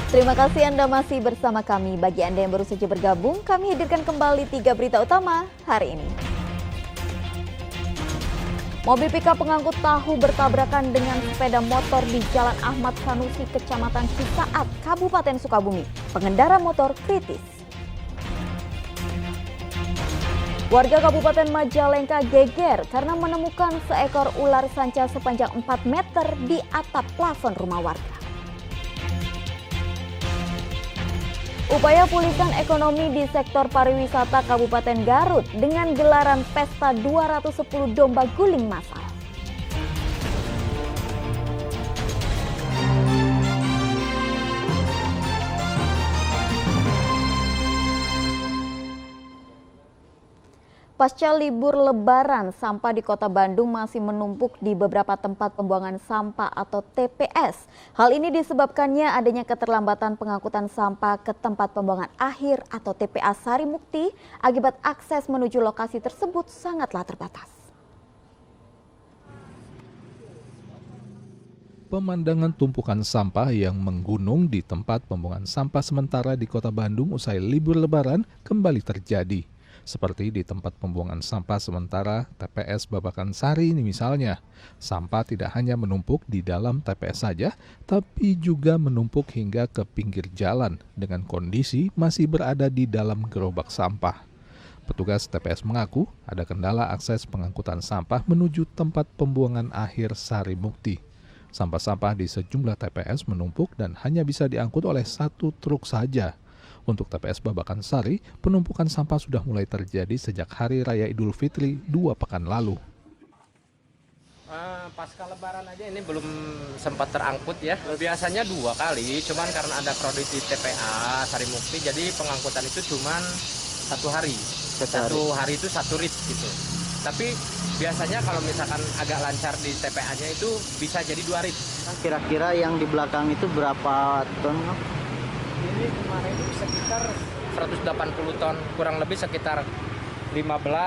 Terima kasih Anda masih bersama kami. Bagi Anda yang baru saja bergabung, kami hadirkan kembali 3 berita utama hari ini. Mobil pickup pengangkut tahu bertabrakan dengan sepeda motor di Jalan Ahmad Sanusi, Kecamatan Cisaat, Kabupaten Sukabumi. Pengendara motor kritis. Warga Kabupaten Majalengka geger karena menemukan seekor ular sanca sepanjang 4 meter di atap plafon rumah warga. Upaya pulihkan ekonomi di sektor pariwisata Kabupaten Garut dengan gelaran pesta 210 domba guling massal. Pasca libur Lebaran, sampah di Kota Bandung masih menumpuk di beberapa tempat pembuangan sampah atau TPS. Hal ini disebabkannya adanya keterlambatan pengangkutan sampah ke tempat pembuangan akhir atau TPA Sarimukti akibat akses menuju lokasi tersebut sangatlah terbatas. Pemandangan tumpukan sampah yang menggunung di tempat pembuangan sampah sementara di Kota Bandung usai libur Lebaran kembali terjadi. Seperti di tempat pembuangan sampah sementara TPS Babakan Sari ini misalnya. Sampah tidak hanya menumpuk di dalam TPS saja, tapi juga menumpuk hingga ke pinggir jalan dengan kondisi masih berada di dalam gerobak sampah. Petugas TPS mengaku ada kendala akses pengangkutan sampah menuju tempat pembuangan akhir Sarimukti. Sampah-sampah di sejumlah TPS menumpuk dan hanya bisa diangkut oleh 1 truk saja. Untuk TPS Babakan Sari, penumpukan sampah sudah mulai terjadi sejak Hari Raya Idul Fitri 2 pekan lalu. Pasca Lebaran aja ini belum sempat terangkut ya. Biasanya 2 kali, cuman karena ada kredit di TPA Sarimukti, jadi pengangkutan itu cuman 1 hari. 1 hari itu 1 rit gitu. Tapi biasanya kalau misalkan agak lancar di TPA-nya itu bisa jadi 2 rit. Kira-kira yang di belakang itu berapa ton? Ini kemarin itu sekitar 180 ton, kurang lebih sekitar 15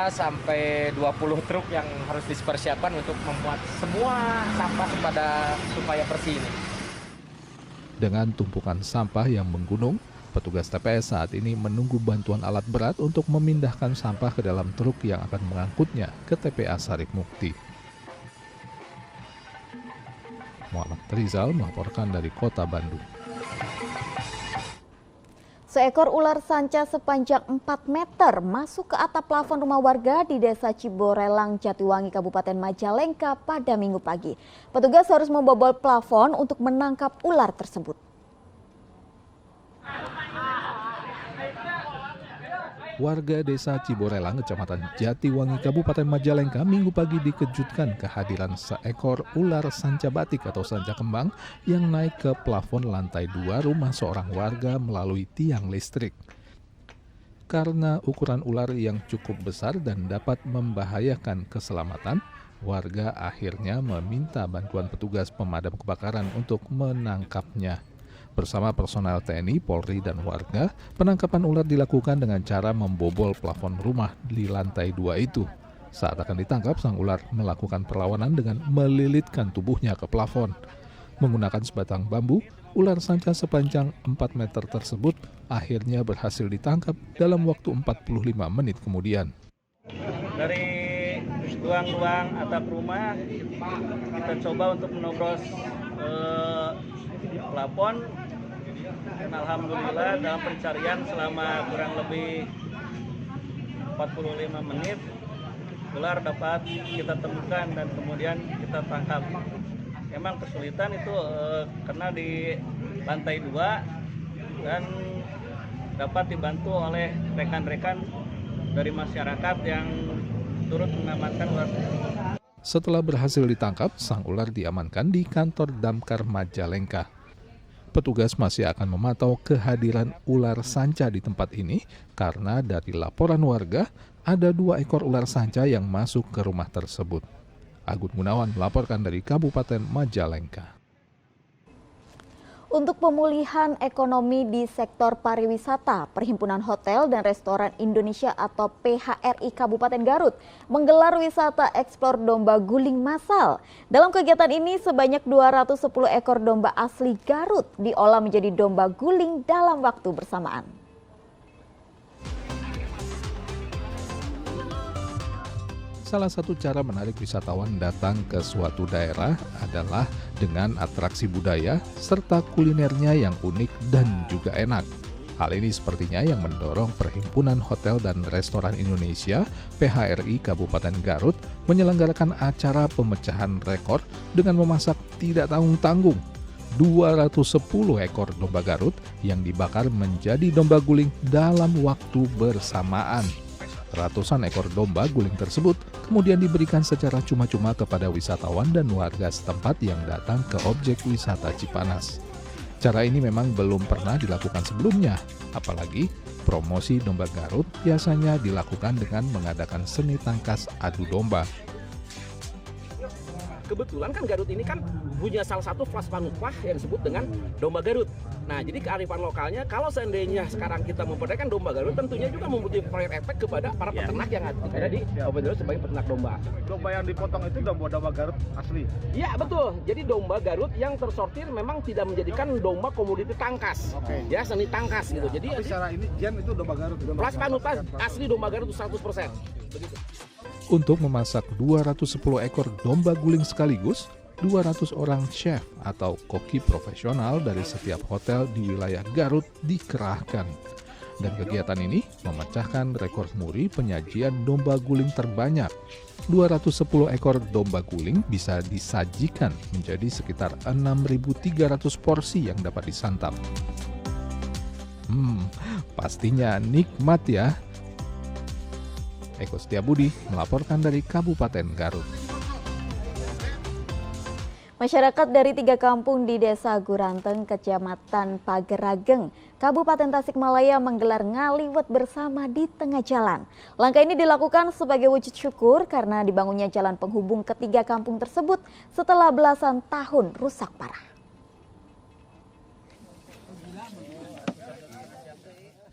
sampai 20 truk yang harus dipersiapkan untuk membuat semua sampah supaya bersih ini. Dengan tumpukan sampah yang menggunung, petugas TPS saat ini menunggu bantuan alat berat untuk memindahkan sampah ke dalam truk yang akan mengangkutnya ke TPA Sarimukti. Muhammad Rizal melaporkan dari Kota Bandung. Seekor ular sanca sepanjang 4 meter masuk ke atap plafon rumah warga di Desa Ciborelang, Jatiwangi, Kabupaten Majalengka pada Minggu pagi. Petugas harus membobol plafon untuk menangkap ular tersebut. Warga Desa Ciborelang, Kecamatan Jatiwangi, Kabupaten Majalengka, Minggu pagi dikejutkan kehadiran seekor ular sanca batik atau sanca kembang yang naik ke plafon lantai 2 rumah seorang warga melalui tiang listrik. Karena ukuran ular yang cukup besar dan dapat membahayakan keselamatan, warga akhirnya meminta bantuan petugas pemadam kebakaran untuk menangkapnya. Bersama personel TNI, Polri, dan warga, penangkapan ular dilakukan dengan cara membobol plafon rumah di lantai 2 itu. Saat akan ditangkap, sang ular melakukan perlawanan dengan melilitkan tubuhnya ke plafon. Menggunakan sebatang bambu, ular sanca sepanjang 4 meter tersebut akhirnya berhasil ditangkap dalam waktu 45 menit kemudian. Dari ruang-ruang atap rumah, kita coba untuk menobros plafon. Dan alhamdulillah dalam pencarian selama kurang lebih 45 menit ular dapat kita temukan dan kemudian kita tangkap. Memang kesulitan itu karena di lantai 2 dan dapat dibantu oleh rekan-rekan dari masyarakat yang turut mengamankan ular. Setelah berhasil ditangkap, sang ular diamankan di kantor Damkar Majalengka. Petugas masih akan memantau kehadiran ular sanca di tempat ini karena dari laporan warga ada 2 ekor ular sanca yang masuk ke rumah tersebut. Agun Gunawan melaporkan dari Kabupaten Majalengka. Untuk pemulihan ekonomi di sektor pariwisata, Perhimpunan Hotel dan Restoran Indonesia atau PHRI Kabupaten Garut menggelar wisata eksplor domba guling massal. Dalam kegiatan ini sebanyak 210 ekor domba asli Garut diolah menjadi domba guling dalam waktu bersamaan. Salah satu cara menarik wisatawan datang ke suatu daerah adalah dengan atraksi budaya serta kulinernya yang unik dan juga enak. Hal ini sepertinya yang mendorong Perhimpunan Hotel dan Restoran Indonesia (PHRI) Kabupaten Garut menyelenggarakan acara pemecahan rekor dengan memasak tidak tanggung-tanggung 210 ekor domba Garut yang dibakar menjadi domba guling dalam waktu bersamaan. Ratusan ekor domba guling tersebut kemudian diberikan secara cuma-cuma kepada wisatawan dan warga setempat yang datang ke objek wisata Cipanas. Cara ini memang belum pernah dilakukan sebelumnya, apalagi promosi domba Garut biasanya dilakukan dengan mengadakan seni tangkas adu domba. Kebetulan kan Garut ini kan punya salah satu plasmanupa yang disebut dengan domba Garut. Nah, jadi kearifan lokalnya kalau seandainya sekarang kita memperdayakan domba Garut, tentunya juga mempunyai efek kepada para peternak yang ada di Kabupaten Garut sebagai peternak domba. Domba yang dipotong itu domba Garut asli? Iya, betul. Jadi domba Garut yang tersortir memang tidak menjadikan domba komoditi tangkas. Ya, seni tangkas gitu. Jadi secara ini gen itu domba Garut. plasmanupa asli domba Garut itu 100%. Begitu. Untuk memasak 210 ekor domba guling sekaligus, 200 orang chef atau koki profesional dari setiap hotel di wilayah Garut dikerahkan. Dan kegiatan ini memecahkan rekor muri penyajian domba guling terbanyak. 210 ekor domba guling bisa disajikan menjadi sekitar 6.300 porsi yang dapat disantap. Pastinya nikmat ya. Eko Setiabudi melaporkan dari Kabupaten Garut. Masyarakat dari 3 kampung di Desa Guranteng, Kecamatan Pagerageng, Kabupaten Tasikmalaya menggelar ngaliwet bersama di tengah jalan. Langkah ini dilakukan sebagai wujud syukur karena dibangunnya jalan penghubung ketiga kampung tersebut setelah belasan tahun rusak parah.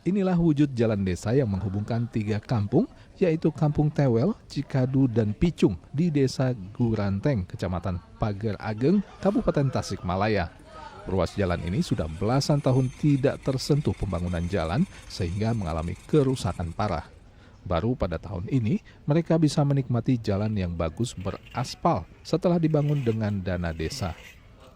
Inilah wujud jalan desa yang menghubungkan 3 kampung, yaitu Kampung Tewel, Cikadu, dan Picung di Desa Guranteng, Kecamatan Pagerageng, Kabupaten Tasikmalaya. Ruas jalan ini sudah belasan tahun tidak tersentuh pembangunan jalan sehingga mengalami kerusakan parah. Baru pada tahun ini, mereka bisa menikmati jalan yang bagus beraspal setelah dibangun dengan dana desa.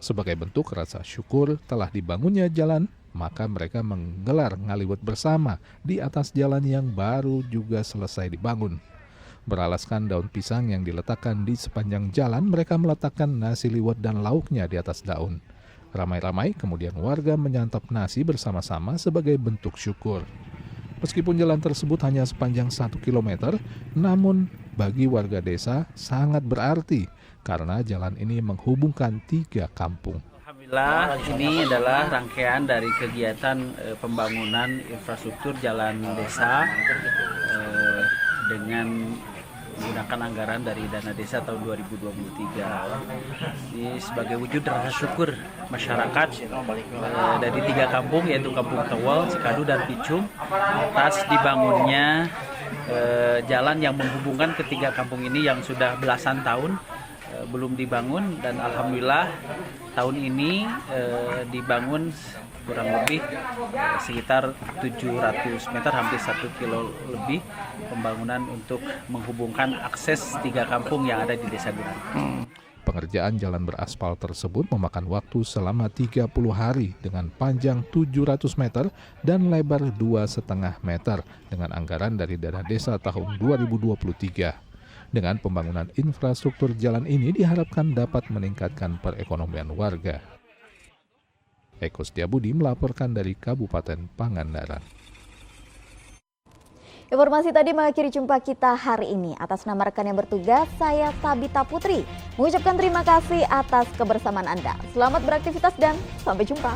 Sebagai bentuk rasa syukur telah dibangunnya jalan, maka mereka menggelar ngaliwet bersama di atas jalan yang baru juga selesai dibangun. Beralaskan daun pisang yang diletakkan di sepanjang jalan, mereka meletakkan nasi liwet dan lauknya di atas daun. Ramai-ramai kemudian warga menyantap nasi bersama-sama sebagai bentuk syukur. Meskipun jalan tersebut hanya sepanjang 1 km, namun bagi warga desa sangat berarti karena jalan ini menghubungkan 3 kampung. Alhamdulillah, ini adalah rangkaian dari kegiatan pembangunan infrastruktur jalan desa dengan menggunakan anggaran dari dana desa tahun 2023. Ini sebagai wujud rasa syukur masyarakat dari 3 kampung, yaitu Kampung Tewel, Cikadu, dan Picung atas dibangunnya jalan yang menghubungkan ketiga kampung ini yang sudah belasan tahun belum dibangun, dan alhamdulillah tahun ini dibangun kurang lebih sekitar 700 meter, hampir 1 kilo lebih pembangunan untuk menghubungkan akses 3 kampung yang ada di Desa Guranteng. Pengerjaan jalan beraspal tersebut memakan waktu selama 30 hari dengan panjang 700 meter dan lebar 2,5 meter dengan anggaran dari dana desa tahun 2023. Dengan pembangunan infrastruktur jalan ini diharapkan dapat meningkatkan perekonomian warga. Eko Setiabudi melaporkan dari Kabupaten Pangandaran. Informasi tadi mengakhiri jumpa kita hari ini. Atas nama rekan yang bertugas, saya Tabita Putri mengucapkan terima kasih atas kebersamaan Anda. Selamat beraktivitas dan sampai jumpa.